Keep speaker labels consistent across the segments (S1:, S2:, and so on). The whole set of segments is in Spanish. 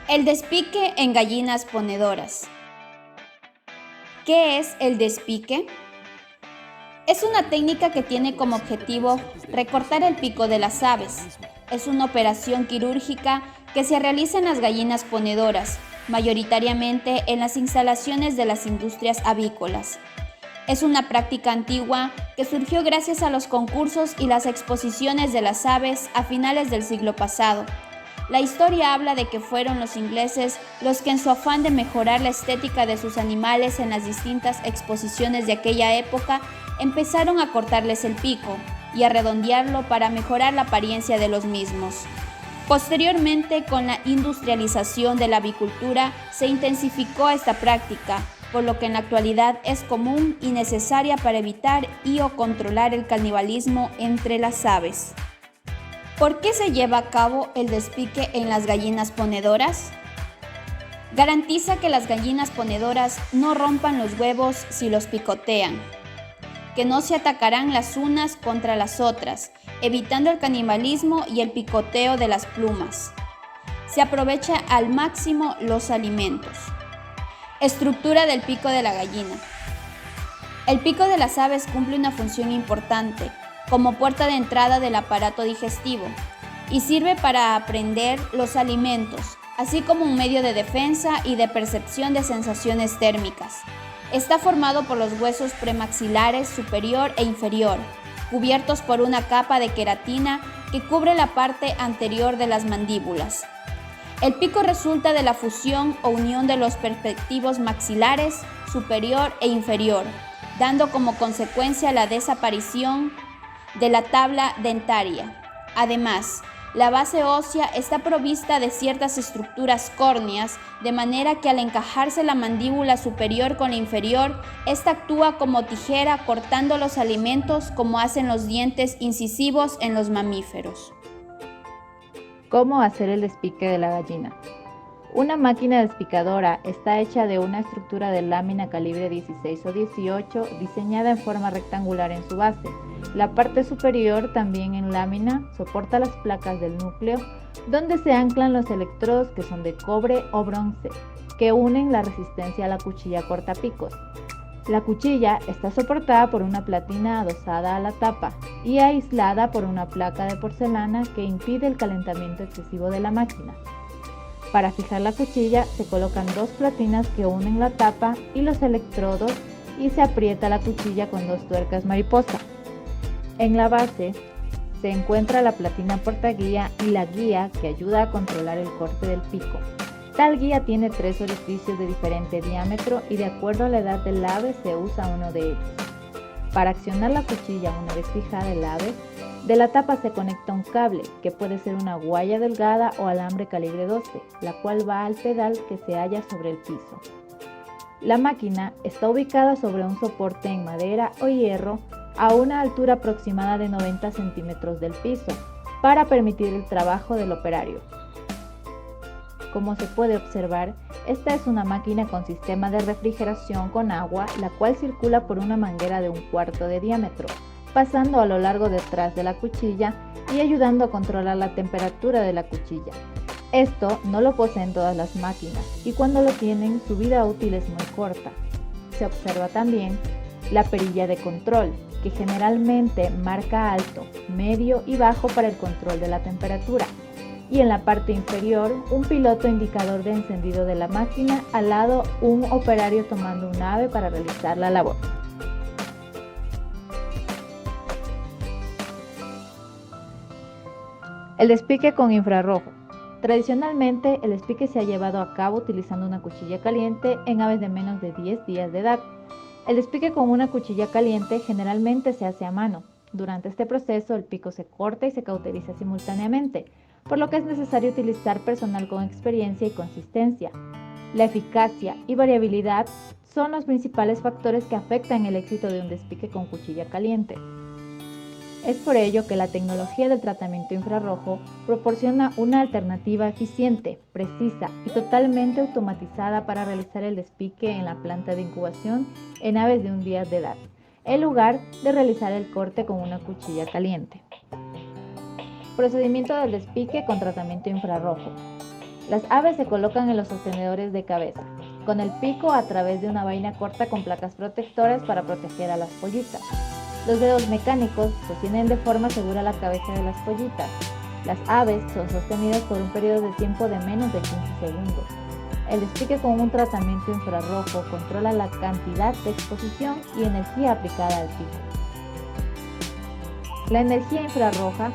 S1: El despique en gallinas ponedoras. ¿Qué es el despique? Es una técnica que tiene como objetivo recortar el pico de las aves. Es una operación quirúrgica que se realiza en las gallinas ponedoras, mayoritariamente en las instalaciones de las industrias avícolas. Es una práctica antigua que surgió gracias a los concursos y las exposiciones de las aves a finales del siglo pasado. La historia habla de que fueron los ingleses los que, en su afán de mejorar la estética de sus animales en las distintas exposiciones de aquella época, empezaron a cortarles el pico y a redondearlo para mejorar la apariencia de los mismos. Posteriormente, con la industrialización de la avicultura, se intensificó esta práctica, por lo que en la actualidad es común y necesaria para evitar o controlar el canibalismo entre las aves. ¿Por qué se lleva a cabo el despique en las gallinas ponedoras? Garantiza que las gallinas ponedoras no rompan los huevos si los picotean, que no se atacarán las unas contra las otras, evitando el canibalismo y el picoteo de las plumas. Se aprovecha al máximo los alimentos. Estructura del pico de la gallina. El pico de las aves cumple una función importante como puerta de entrada del aparato digestivo y sirve para aprender los alimentos, así como un medio de defensa y de percepción de sensaciones térmicas. Está formado por los huesos premaxilares superior e inferior, cubiertos por una capa de queratina que cubre la parte anterior de las mandíbulas. El pico resulta de la fusión o unión de los perspectivos maxilares superior e inferior, dando como consecuencia la desaparición de la tabla dentaria. Además, la base ósea está provista de ciertas estructuras córneas, de manera que al encajarse la mandíbula superior con la inferior, esta actúa como tijera cortando los alimentos como hacen los dientes incisivos en los mamíferos.
S2: ¿Cómo hacer el despique de la gallina? Una máquina despicadora está hecha de una estructura de lámina calibre 16 o 18 diseñada en forma rectangular en su base. La parte superior, también en lámina, soporta las placas del núcleo, donde se anclan los electrodos que son de cobre o bronce, que unen la resistencia a la cuchilla cortapicos. La cuchilla está soportada por una platina adosada a la tapa y aislada por una placa de porcelana que impide el calentamiento excesivo de la máquina. Para fijar la cuchilla se colocan dos platinas que unen la tapa y los electrodos y se aprieta la cuchilla con dos tuercas mariposa. En la base se encuentra la platina portaguía y la guía que ayuda a controlar el corte del pico. Tal guía tiene 3 orificios de diferente diámetro y de acuerdo a la edad del ave se usa uno de ellos. Para accionar la cuchilla una vez fijada el ave, de la tapa se conecta un cable, que puede ser una guaya delgada o alambre calibre 12, la cual va al pedal que se halla sobre el piso. La máquina está ubicada sobre un soporte en madera o hierro a una altura aproximada de 90 centímetros del piso, para permitir el trabajo del operario. Como se puede observar, esta es una máquina con sistema de refrigeración con agua, la cual circula por una manguera de 1/4 de diámetro, pasando a lo largo detrás de la cuchilla y ayudando a controlar la temperatura de la cuchilla. Esto no lo poseen todas las máquinas y cuando lo tienen su vida útil es muy corta. Se observa también la perilla de control, que generalmente marca alto, medio y bajo para el control de la temperatura. Y en la parte inferior, un piloto indicador de encendido de la máquina, al lado un operario tomando un ave para realizar la labor. El despique con infrarrojo. Tradicionalmente, el despique se ha llevado a cabo utilizando una cuchilla caliente en aves de menos de 10 días de edad. El despique con una cuchilla caliente generalmente se hace a mano. Durante este proceso, el pico se corta y se cauteriza simultáneamente, por lo que es necesario utilizar personal con experiencia y consistencia. La eficacia y variabilidad son los principales factores que afectan el éxito de un despique con cuchilla caliente. Es por ello que la tecnología del tratamiento infrarrojo proporciona una alternativa eficiente, precisa y totalmente automatizada para realizar el despique en la planta de incubación en aves de 1 día de edad, en lugar de realizar el corte con una cuchilla caliente. Procedimiento del despique con tratamiento infrarrojo. Las aves se colocan en los sostenedores de cabeza, con el pico a través de una vaina corta con placas protectoras para proteger a las pollitas. Los dedos mecánicos sostienen de forma segura la cabeza de las pollitas. Las aves son sostenidas por un periodo de tiempo de menos de 15 segundos. El despique con un tratamiento infrarrojo controla la cantidad de exposición y energía aplicada al pico. La energía infrarroja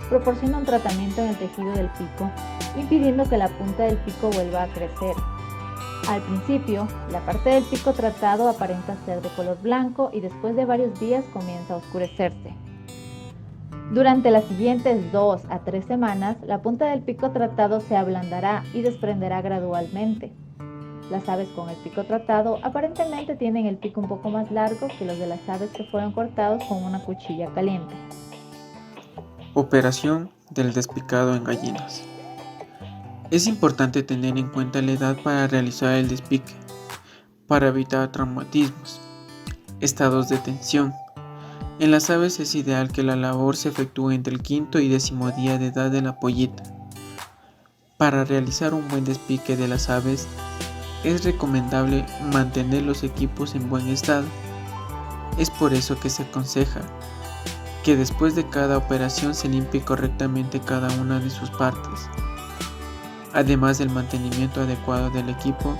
S2: proporciona un tratamiento en el tejido del pico, impidiendo que la punta del pico vuelva a crecer. Al principio, la parte del pico tratado aparenta ser de color blanco y después de varios días comienza a oscurecerse. Durante las siguientes 2 a 3 semanas, la punta del pico tratado se ablandará y desprenderá gradualmente. Las aves con el pico tratado aparentemente tienen el pico un poco más largo que los de las aves que fueron cortados con una cuchilla caliente.
S3: Operación del despicado en gallinas. Es importante tener en cuenta la edad para realizar el despique, para evitar traumatismos, estados de tensión. En las aves es ideal que la labor se efectúe entre el 5º y 10º día de edad de la pollita. Para realizar un buen despique de las aves, es recomendable mantener los equipos en buen estado. Es por eso que se aconseja que después de cada operación se limpie correctamente cada una de sus partes. Además del mantenimiento adecuado del equipo,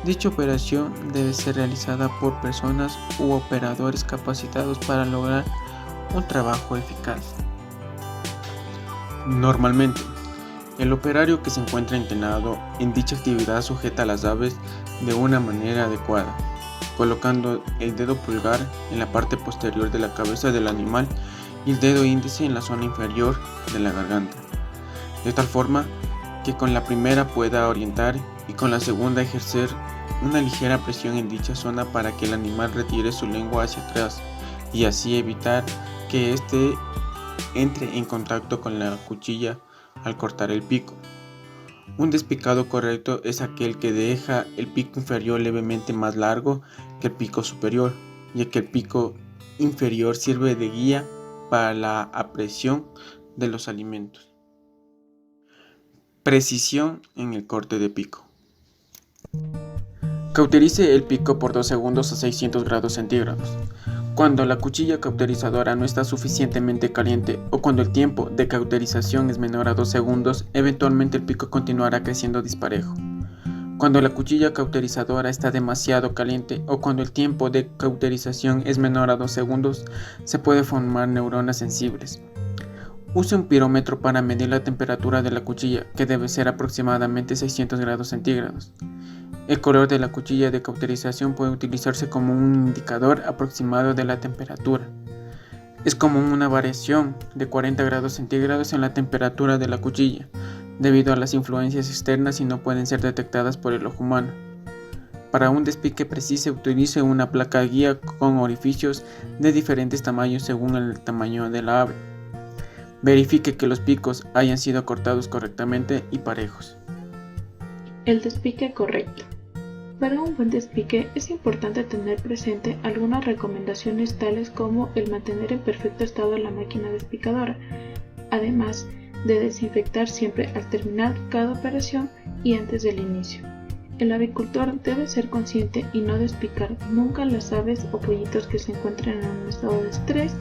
S3: dicha operación debe ser realizada por personas u operadores capacitados para lograr un trabajo eficaz. Normalmente, el operario que se encuentra entrenado en dicha actividad sujeta a las aves de una manera adecuada, colocando el dedo pulgar en la parte posterior de la cabeza del animal y el dedo índice en la zona inferior de la garganta, de tal forma que con la primera pueda orientar y con la segunda ejercer una ligera presión en dicha zona para que el animal retire su lengua hacia atrás y así evitar que éste entre en contacto con la cuchilla al cortar el pico. Un despicado correcto es aquel que deja el pico inferior levemente más largo que el pico superior, ya que el pico inferior sirve de guía para la apreciación de los alimentos. Precisión en el corte de pico. Cauterice el pico por 2 segundos a 600 grados centígrados. Cuando la cuchilla cauterizadora no está suficientemente caliente o cuando el tiempo de cauterización es menor a 2 segundos, eventualmente el pico continuará creciendo disparejo. Cuando la cuchilla cauterizadora está demasiado caliente o cuando el tiempo de cauterización es menor a 2 segundos, se puede formar neuronas sensibles. Use un pirómetro para medir la temperatura de la cuchilla, que debe ser aproximadamente 600 grados centígrados. El color de la cuchilla de cauterización puede utilizarse como un indicador aproximado de la temperatura. Es común una variación de 40 grados centígrados en la temperatura de la cuchilla, debido a las influencias externas y no pueden ser detectadas por el ojo humano. Para un despique preciso, utilice una placa guía con orificios de diferentes tamaños según el tamaño de la ave. Verifique que los picos hayan sido cortados correctamente y parejos.
S4: El despique correcto. Para un buen despique es importante tener presente algunas recomendaciones tales como el mantener en perfecto estado la máquina despicadora, además de desinfectar siempre al terminar cada operación y antes del inicio. El avicultor debe ser consciente y no despicar nunca las aves o pollitos que se encuentren en un estado de estrés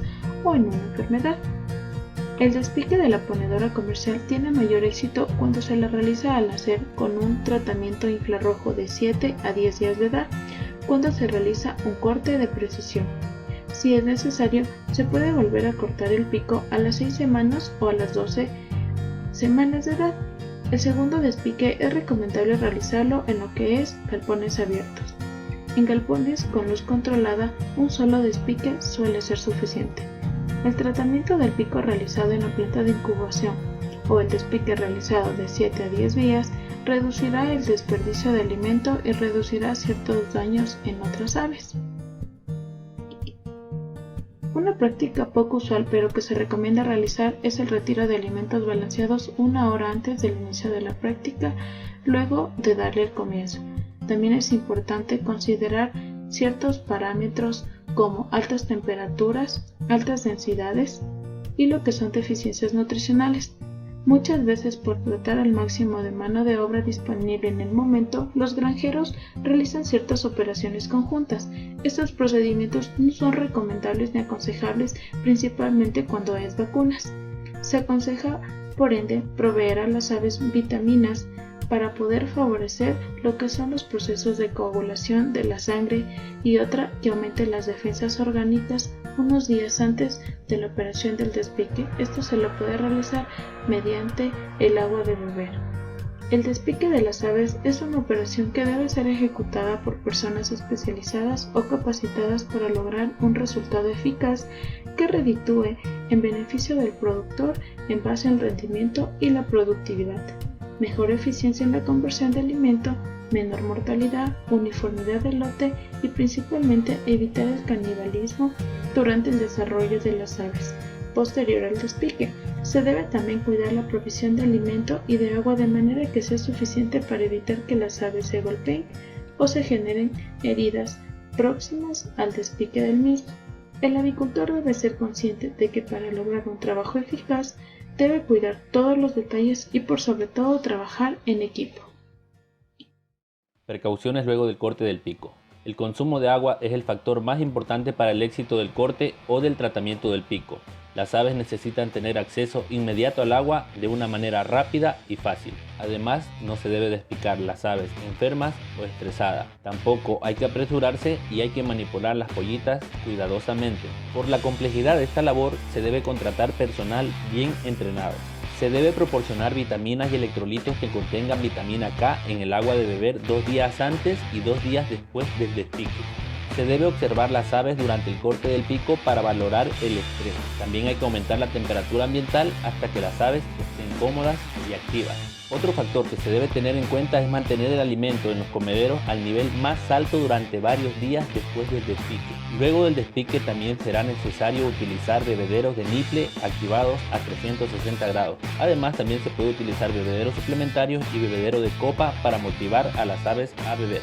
S4: o en una enfermedad. El despique de la ponedora comercial tiene mayor éxito cuando se la realiza al nacer con un tratamiento infrarrojo de 7 a 10 días de edad, cuando se realiza un corte de precisión. Si es necesario, se puede volver a cortar el pico a las 6 semanas o a las 12 semanas de edad. El segundo despique es recomendable realizarlo en lo que es galpones abiertos. En galpones con luz controlada, un solo despique suele ser suficiente. El tratamiento del pico realizado en la planta de incubación o el despique realizado de 7 a 10 días reducirá el desperdicio de alimento y reducirá ciertos daños en otras aves. Una práctica poco usual pero que se recomienda realizar es el retiro de alimentos balanceados 1 hora antes del inicio de la práctica, luego de darle el comienzo. También es importante considerar ciertos parámetros como altas temperaturas, altas densidades y lo que son deficiencias nutricionales. Muchas veces, por tratar al máximo de mano de obra disponible en el momento, los granjeros realizan ciertas operaciones conjuntas. Estos procedimientos no son recomendables ni aconsejables, principalmente cuando es vacunas. Se aconseja, por ende, proveer a las aves vitaminas para poder favorecer lo que son los procesos de coagulación de la sangre y otra que aumente las defensas orgánicas unos días antes de la operación del despique. Esto se lo puede realizar mediante el agua de beber. El despique de las aves es una operación que debe ser ejecutada por personas especializadas o capacitadas para lograr un resultado eficaz que reditúe en beneficio del productor en base al rendimiento y la productividad, mejor eficiencia en la conversión de alimento, menor mortalidad, uniformidad del lote y principalmente evitar el canibalismo durante el desarrollo de las aves. Posterior al despique, se debe también cuidar la provisión de alimento y de agua de manera que sea suficiente para evitar que las aves se golpeen o se generen heridas próximas al despique del mismo. El avicultor debe ser consciente de que para lograr un trabajo eficaz debe cuidar todos los detalles y por sobre todo trabajar en equipo.
S5: Precauciones luego del corte del pico. El consumo de agua es el factor más importante para el éxito del corte o del tratamiento del pico. Las aves necesitan tener acceso inmediato al agua de una manera rápida y fácil. Además, no se debe despicar las aves enfermas o estresadas. Tampoco hay que apresurarse y hay que manipular las pollitas cuidadosamente. Por la complejidad de esta labor, se debe contratar personal bien entrenado. Se debe proporcionar vitaminas y electrolitos que contengan vitamina K en el agua de beber 2 días antes y 2 días después del despique. Se debe observar las aves durante el corte del pico para valorar el estrés. También hay que aumentar la temperatura ambiental hasta que las aves estén cómodas y activas. Otro factor que se debe tener en cuenta es mantener el alimento en los comederos al nivel más alto durante varios días después del despique. Luego del despique también será necesario utilizar bebederos de nipple activados a 360 grados. Además, también se puede utilizar bebederos suplementarios y bebedero de copa para motivar a las aves a beber.